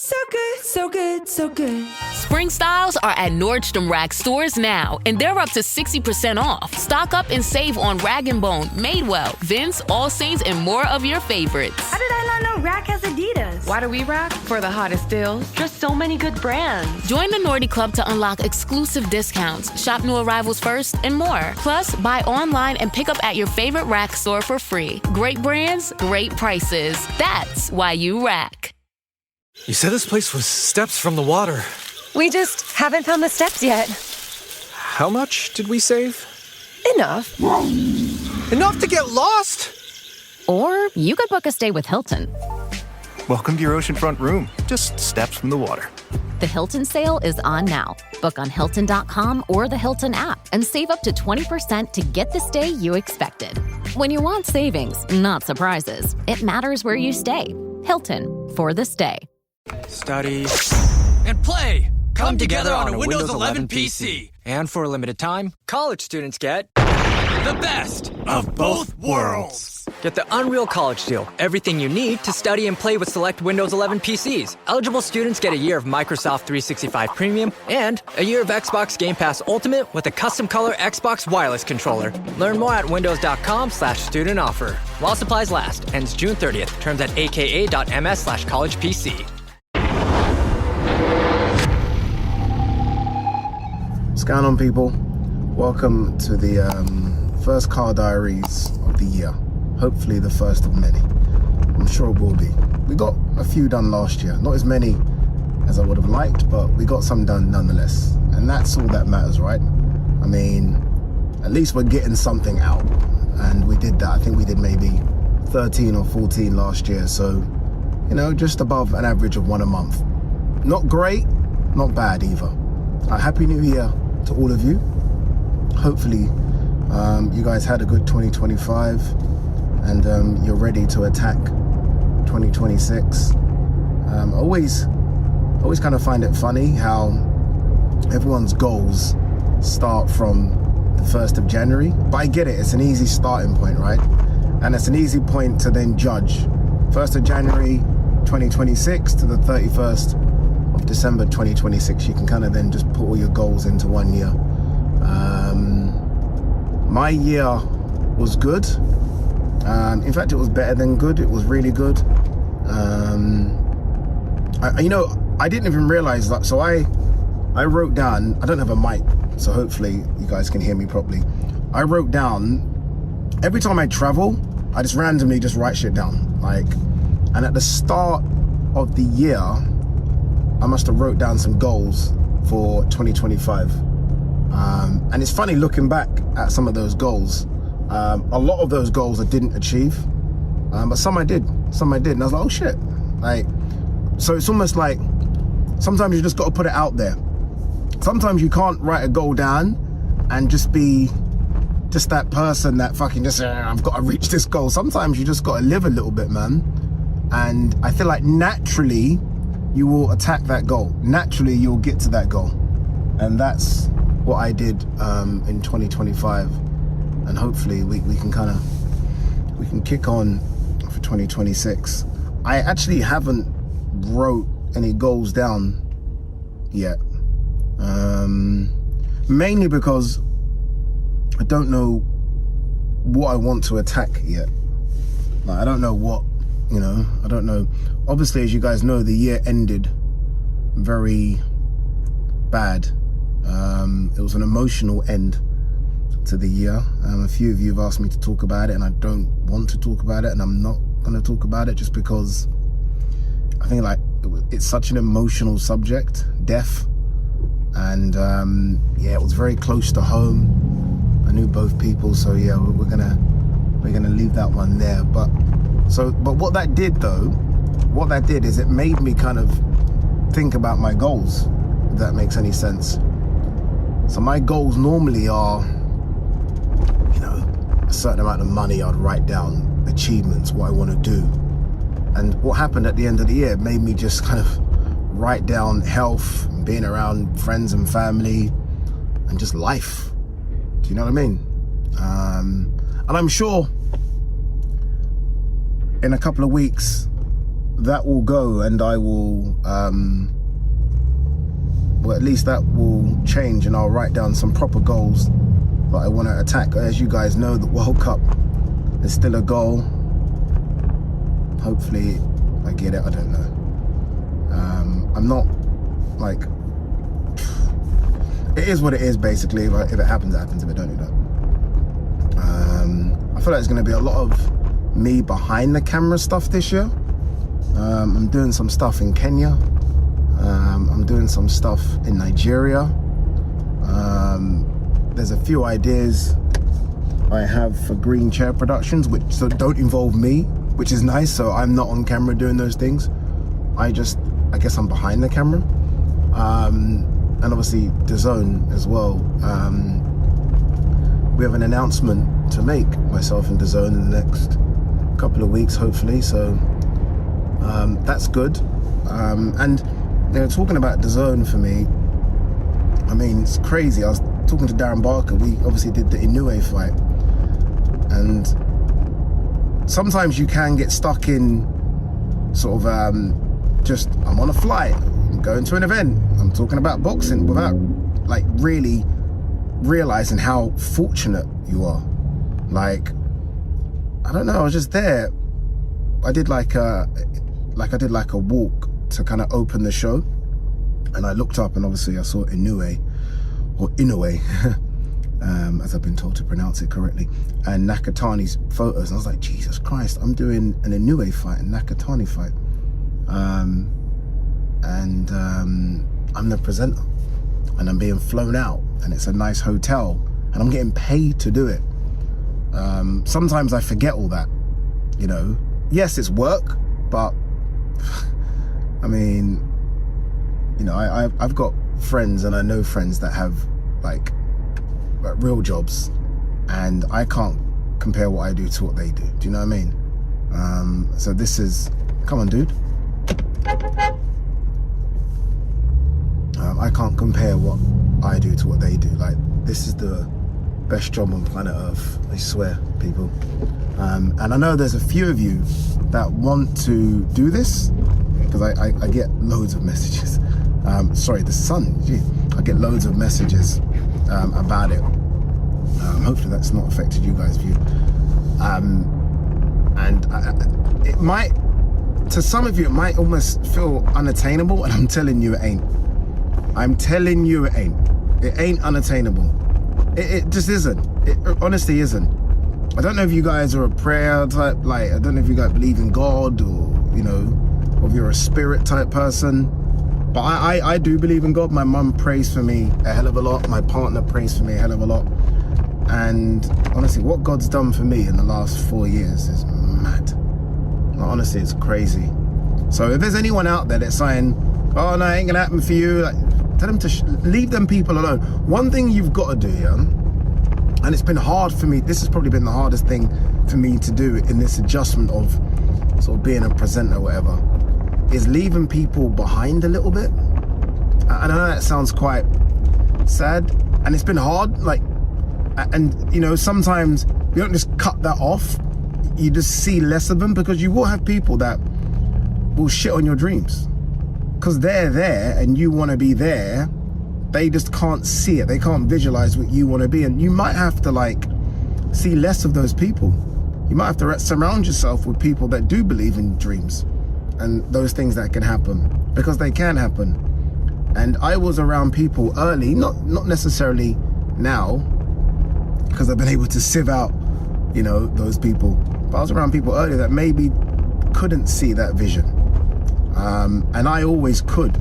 So good, so good, so good. Spring styles are at Nordstrom Rack stores now, and they're up to 60% off. Stock up and save on Rag & Bone, Madewell, Vince, All Saints, and more of your favorites. How did I not know Rack has Adidas? Why do we rack? For the hottest deals. Just so many good brands. Join the Nordy Club to unlock exclusive discounts, shop new arrivals first, and more. Plus, buy online and pick up at your favorite Rack store for free. Great brands, great prices. That's why you rack. You said this place was steps from the water. We just haven't found the steps yet. How much did we save? Enough. Enough to get lost? Or you could book a stay with Hilton. Welcome to your oceanfront room, just steps from the water. The Hilton sale is on now. Book on Hilton.com or the Hilton app and save up to 20% to get the stay you expected. When you want savings, not surprises, it matters where you stay. Hilton, for the stay. Study and play come together on a Windows 11 PC. And for a limited time, college students get the best of both worlds. Get the Unreal College Deal. Everything you need to study and play with select Windows 11 PCs. Eligible students get a year of Microsoft 365 Premium and a year of Xbox Game Pass Ultimate with a custom color Xbox wireless controller. Learn more at windows.com/student offer. While supplies last. Ends June 30th. Terms at aka.ms/collegepc. What's going on, people? Welcome to the first Car Diaries of the year. Hopefully the first of many. I'm sure it will be. We got a few done last year. Not as many as I would have liked, but we got some done nonetheless. And that's all that matters, right? I mean, at least we're getting something out. And we did that. I think we did maybe 13 or 14 last year. So, you know, just above an average of one a month. Not great, not bad either. Happy New Year to all of you. Hopefully you guys had a good 2025 and you're ready to attack 2026. Always kind of find it funny how everyone's goals start from the 1st of January, but I get it, it's an easy starting point, right? And it's an easy point to then judge. 1st of January 2026 to the 31st of December 2026, you can kind of then just put all your goals into one year. My year was good. In fact, it was better than good. It was really good. I didn't even realize that. So I wrote down, I don't have a mic, so hopefully you guys can hear me properly. I wrote down, every time I travel, I just randomly just write shit down. And at the start of the year, I must have wrote down some goals for 2025. And it's funny looking back at some of those goals. A lot of those goals I didn't achieve, but some I did. And I was like, oh shit. So it's almost like sometimes you just got to put it out there. Sometimes you can't write a goal down and just be just that person that fucking just, I've got to reach this goal. Sometimes you just got to live a little bit, man. And I feel like naturally you will attack that goal. Naturally you'll get to that goal. And that's what I did in 2025. And hopefully we can kick on for 2026. I actually haven't wrote any goals down yet. Mainly because I don't know what I want to attack yet. I don't know what, I don't know. Obviously, as you guys know, the year ended very bad. It was an emotional end to the year. A few of you have asked me to talk about it, and I don't want to talk about it, and I'm not going to talk about it just because I think it's such an emotional subject, death, and it was very close to home. I knew both people, so yeah, we're gonna leave that one there. But what that did is it made me kind of think about my goals, if that makes any sense. So my goals normally are, a certain amount of money I'd write down, achievements, what I want to do. And what happened at the end of the year made me just kind of write down health, being around friends and family, and just life. Do you know what I mean? And I'm sure in a couple of weeks, that will go, and I will, well, at least that will change, and I'll write down some proper goals that I want to attack. As you guys know, the World Cup is still a goal. Hopefully I get it, I don't know. I'm not like, it is what it is basically. If it happens, it happens. If it don't, it don't. I feel like there's going to be a lot of me behind the camera stuff this year. I'm doing some stuff in Kenya. I'm doing some stuff in Nigeria. There's a few ideas I have for Green Chair Productions, which don't involve me, which is nice. So I'm not on camera doing those things. I guess I'm behind the camera. And obviously DAZN as well. We have an announcement to make, myself and DAZN, in the next couple of weeks, hopefully. So that's good. And they're talking about DAZN for me. I mean, it's crazy. I was talking to Darren Barker. We obviously did the Inoue fight. And sometimes you can get stuck in sort of just, I'm on a flight, I'm going to an event, I'm talking about boxing, without like really realizing how fortunate you are. Like, I don't know, I was just there. I did like a walk to kind of open the show, and I looked up and obviously I saw Inoue, or Inoue, as I've been told to pronounce it correctly, and Nakatani's photos, and I was like, Jesus Christ, I'm doing an Inoue fight, a Nakatani fight, and I'm the presenter, and I'm being flown out, and it's a nice hotel, and I'm getting paid to do it. Sometimes I forget all that, you know. Yes, it's work, but I mean, you know, I've got friends, and I know friends that have like real jobs, and I can't compare what I do to what they do. Do you know what I mean? So this is, come on, dude. I can't compare what I do to what they do. Like, this is the best job on planet Earth, I swear, people. And I know there's a few of you that want to do this, because I get loads of messages. Sorry, the sun, gee, I get loads of messages about it. Hopefully that's not affected you guys' view. And it might, to some of you, it might almost feel unattainable, and I'm telling you it ain't. I'm telling you it ain't. It ain't unattainable. It just isn't. It honestly isn't. I don't know if you guys are a prayer type, like, I don't know if you guys believe in God, or, you know, or if you're a spirit type person. But I do believe in God. My mum prays for me a hell of a lot. My partner prays for me a hell of a lot. And honestly, what God's done for me in the last 4 years is mad. Like, honestly, it's crazy. So if there's anyone out there that's saying, oh no, it ain't gonna happen for you, like, tell them to leave them people alone. One thing you've got to do, yeah, and it's been hard for me, this has probably been the hardest thing for me to do in this adjustment of sort of being a presenter or whatever, is leaving people behind a little bit. I know that sounds quite sad, and it's been hard, like, and you know, sometimes you don't just cut that off, you just see less of them, because you will have people that will shit on your dreams because they're there and you want to be there. They just can't see it, they can't visualize what you want to be, and you might have to like see less of those people. You might have to surround yourself with people that do believe in dreams and those things that can happen, because they can happen. And I was around people early, not necessarily now, because I've been able to sieve out, you know, those people, but I was around people earlier that maybe couldn't see that vision, and I always could,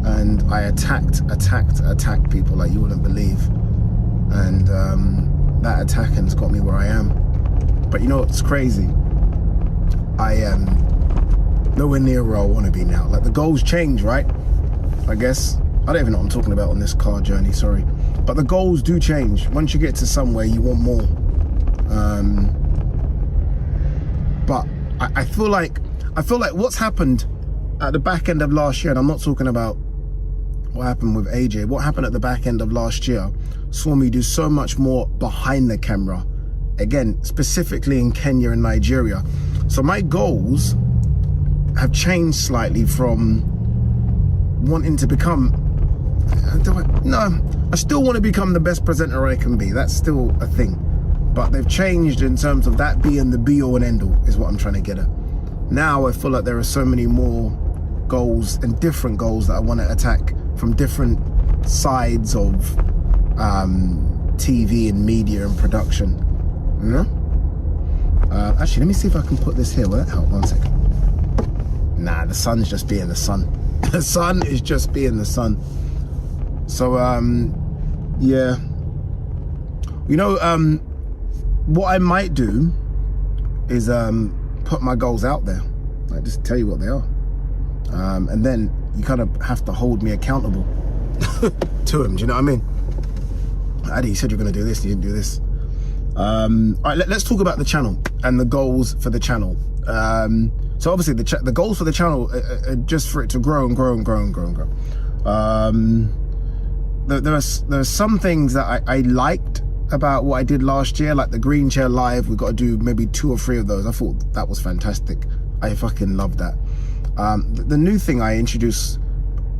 and I attacked people like you wouldn't believe, and that attacking's got me where I am. But you know what's crazy? I am nowhere near where I want to be now. Like, the goals change, right? I guess. I don't even know what I'm talking about on this car journey, sorry. But the goals do change. Once you get to somewhere, you want more. But I feel like what's happened at the back end of last year, and I'm not talking about what happened with AJ, what happened at the back end of last year saw me do so much more behind the camera. Again, specifically in Kenya and Nigeria. So my goals have changed slightly from wanting to become, I still want to become the best presenter I can be. That's still a thing. But they've changed in terms of that being the be all and end all is what I'm trying to get at. Now I feel like there are so many more goals and different goals that I want to attack from different sides of TV and media and production. You know? Actually, let me see if I can put this here. Will that help? 1 second. Nah, the sun's just being the sun. The sun is just being the sun. So, yeah. You know, what I might do is put my goals out there. Like, just tell you what they are. And then you kind of have to hold me accountable to them. Do you know what I mean? Ade, you said you're going to do this, you didn't do this. All right, let's talk about the channel and the goals for the channel. So obviously the goals for the channel are just for it to grow and grow and grow and grow and grow. There are some things that I liked about what I did last year, like the Green Chair Live. We've got to do maybe 2 or 3 of those. I thought that was fantastic. I fucking loved that. The new thing I introduced,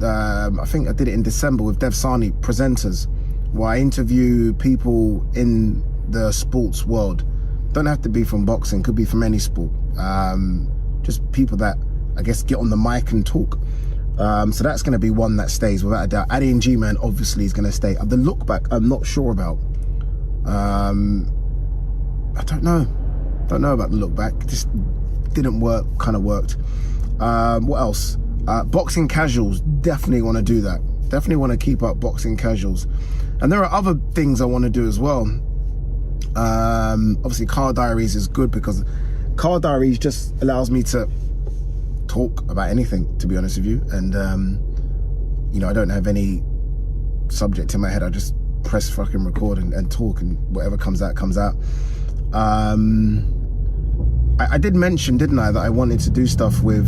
I think I did it in December with Dev Sani, presenters, where I interview people in the sports world. Don't have to be from boxing, could be from any sport. Just people that, I guess, get on the mic and talk. So that's going to be one that stays without a doubt. Ade and G-Man obviously is going to stay. The look back, I'm not sure about. I don't know about the look back. It just didn't work, kind of worked. What else? Boxing casuals, definitely want to do that. Definitely want to keep up boxing casuals. And there are other things I want to do as well. Obviously Car Diaries is good because Car Diaries just allows me to talk about anything, to be honest with you. And you know, I don't have any subject in my head. I just press fucking record and talk, and whatever comes out comes out. I did mention, didn't I, that I wanted to do stuff with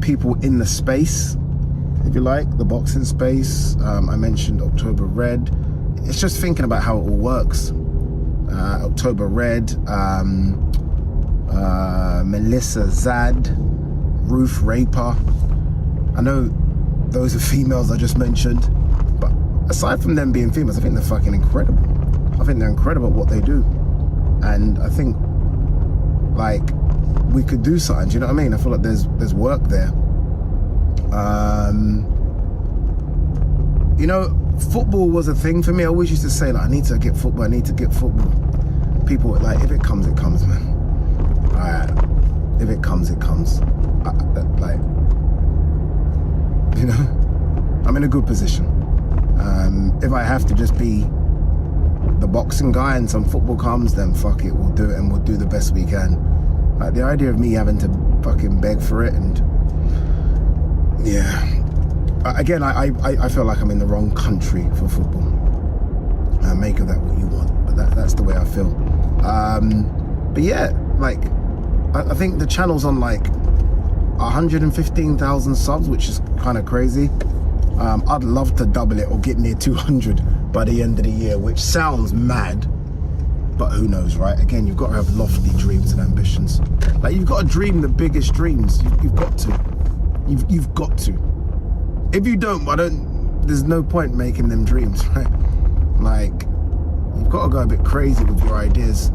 people in the space, if you like, the boxing space. I mentioned October Red. It's just thinking about how it all works. October Red, Melissa Zad, Ruth Raper. I know those are females I just mentioned, but aside from them being females, I think they're fucking incredible. I think they're incredible at what they do. And I think, like, we could do something, do you know what I mean? I feel like there's work there. You know, football was a thing for me. I always used to say, like, I need to get football, I need to get football. People, like, if it comes, it comes, man. If it comes, it comes. Like, you know, I'm in a good position. If I have to just be the boxing guy and some football comes, then fuck it, we'll do it and we'll do the best we can. Like, the idea of me having to fucking beg for it, and yeah. Again, I feel like I'm in the wrong country for football. Make of that what you want, but that's the way I feel. But yeah, like, I think the channel's on like 115,000 subs, which is kind of crazy. I'd love to double it or get near 200 by the end of the year, which sounds mad, but who knows, right? Again, you've got to have lofty dreams and ambitions. Like, you've got to dream the biggest dreams. You've got to. You've got to. If you don't, there's no point making them dreams, right? Like, you've got to go a bit crazy with your ideas.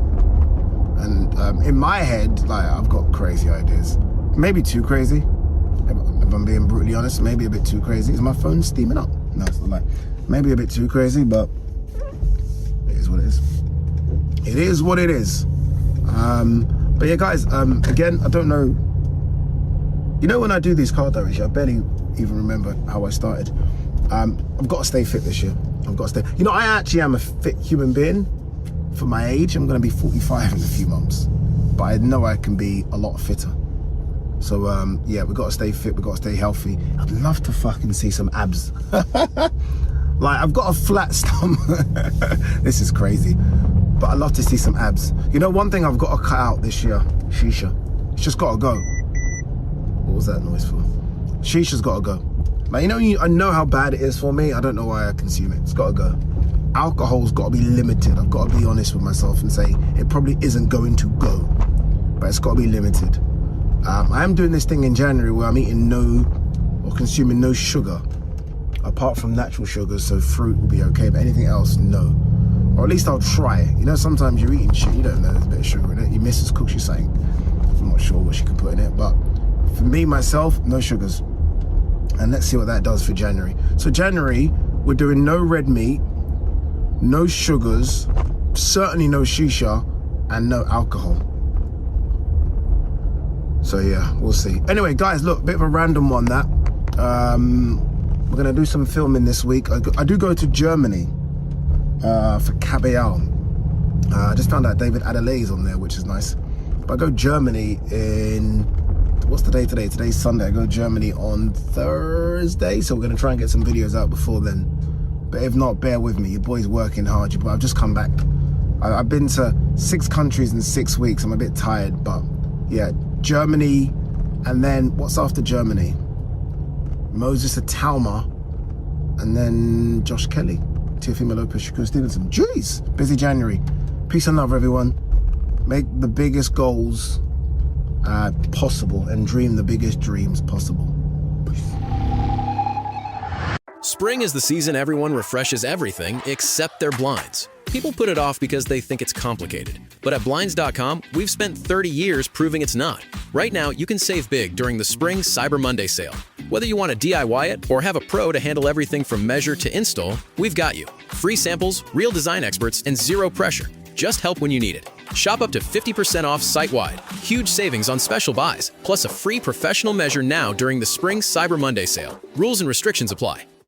And in my head, like, I've got crazy ideas. Maybe too crazy. If I'm being brutally honest, maybe a bit too crazy. Is my phone steaming up? No, it's not. Like, maybe a bit too crazy, but it is what it is. It is what it is. But yeah, guys, again, I don't know. You know, when I do these Car Diaries, I barely even remember how I started. I've got to stay fit this year. I've got to stay. You know, I actually am a fit human being for my age. I'm going to be 45 in a few months, but I know I can be a lot fitter. So yeah, we've got to stay fit, we've got to stay healthy. I'd love to fucking see some abs. Like, I've got a flat stomach. This is crazy, but I'd love to see some abs. You know, one thing I've got to cut out this year, shisha. It's just got to go. What was that noise for? Shisha's got to go. Like, you know, I know how bad it is for me. I don't know why I consume it. It's got to go. Alcohol's got to be limited. I've got to be honest with myself and say it probably isn't going to go, but it's got to be limited. I am doing this thing in January where I'm eating consuming no sugar, apart from natural sugars, so fruit will be okay, but anything else, no. Or at least I'll try. You know, sometimes you're eating shit, you don't know there's a bit of sugar in it. Your missus cooks you something. I'm not sure what she can put in it, but for me, myself, no sugars. And let's see what that does for January. So January, we're doing no red meat, no sugars, certainly no shisha, and no alcohol. So yeah, we'll see. Anyway, guys, look, bit of a random one that. We're gonna do some filming this week. I do go to Germany for Cabeal. I just found out David Adelaide's on there, which is nice. But I go Germany in, what's the day today? Today's Sunday. I go Germany on Thursday, so we're gonna try and get some videos out before then. But if not, bear with me. Your boy's working hard. I've just come back. I've been to 6 countries in 6 weeks. I'm a bit tired, but yeah, Germany, and then what's after Germany? Moses Atalma, and then Josh Kelly, Teofimo Lopez, Shakur Stevenson. Jeez, busy January. Peace and love, everyone. Make the biggest goals possible and dream the biggest dreams possible. Peace. Spring is the season everyone refreshes everything except their blinds. People put it off because they think it's complicated. But at Blinds.com, we've spent 30 years proving it's not. Right now, you can save big during the Spring Cyber Monday sale. Whether you want to DIY it or have a pro to handle everything from measure to install, we've got you. Free samples, real design experts, and zero pressure. Just help when you need it. Shop up to 50% off site-wide. Huge savings on special buys, plus a free professional measure now during the Spring Cyber Monday sale. Rules and restrictions apply.